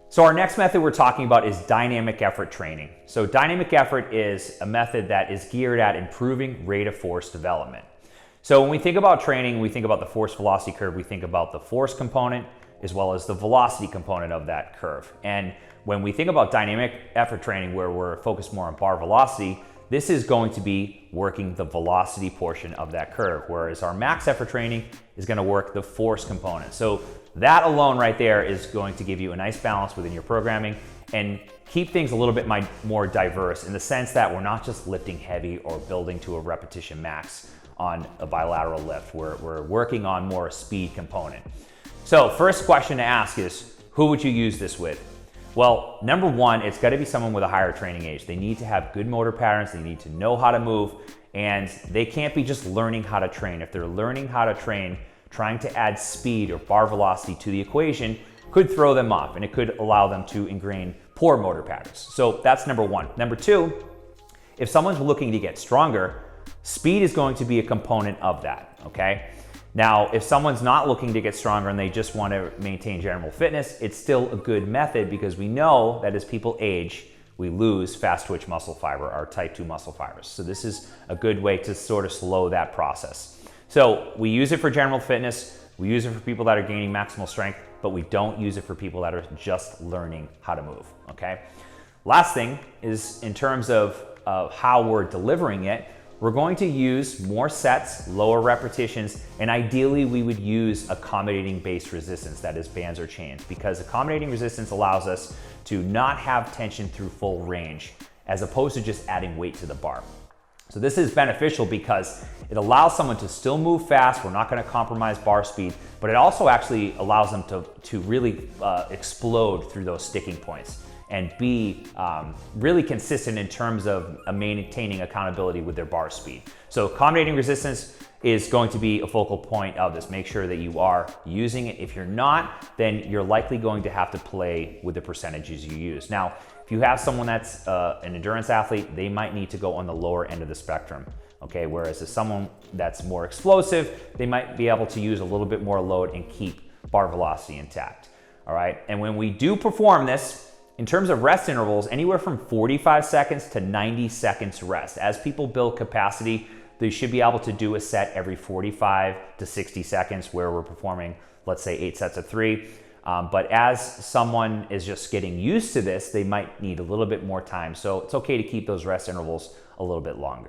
So our next method we're talking about is dynamic effort training. So dynamic effort is a method that is geared at improving rate of force development. So when we think about training, we think about the force velocity curve, we think about the force component as well as the velocity component of that curve. And when we think about dynamic effort training, where we're focused more on bar velocity, this is going to be working the velocity portion of that curve, whereas our max effort training is going to work the force component. So that alone right there is going to give you a nice balance within your programming and keep things a little bit more diverse in the sense that we're not just lifting heavy or building to a repetition max on a bilateral lift. We're working on more a speed component. So first question to ask is, who would you use this with? Well, number one, it's got to be someone with a higher training age. They need to have good motor patterns, they need to know how to move, and they can't be just learning how to train. If they're learning how to train, trying to add speed or bar velocity to the equation could throw them off, and it could allow them to ingrain poor motor patterns. So that's number one. Number two, if someone's looking to get stronger, speed is going to be a component of that, okay? Now, if someone's not looking to get stronger and they just want to maintain general fitness, it's still a good method because we know that as people age, we lose fast twitch muscle fiber, our type 2 muscle fibers. So this is a good way to sort of slow that process. So we use it for general fitness, we use it for people that are gaining maximal strength, but we don't use it for people that are just learning how to move, okay? Last thing is in terms of how we're delivering it, we're going to use more sets, lower repetitions, and ideally we would use accommodating base resistance, that is bands or chains, because accommodating resistance allows us to not have tension through full range, as opposed to just adding weight to the bar. So this is beneficial because it allows someone to still move fast, we're not gonna compromise bar speed, but it also actually allows them to really explode through those sticking points and be really consistent in terms of maintaining accountability with their bar speed. So accommodating resistance is going to be a focal point of this. Make sure that you are using it. If you're not, then you're likely going to have to play with the percentages you use. Now, if you have someone that's an endurance athlete, they might need to go on the lower end of the spectrum, okay? Whereas if someone that's more explosive, they might be able to use a little bit more load and keep bar velocity intact, all right? And when we do perform this, in terms of rest intervals, anywhere from 45 seconds to 90 seconds rest. As people build capacity, they should be able to do a set every 45 to 60 seconds where we're performing, let's say 8 sets of 3. But as someone is just getting used to this, they might need a little bit more time. So it's okay to keep those rest intervals a little bit longer.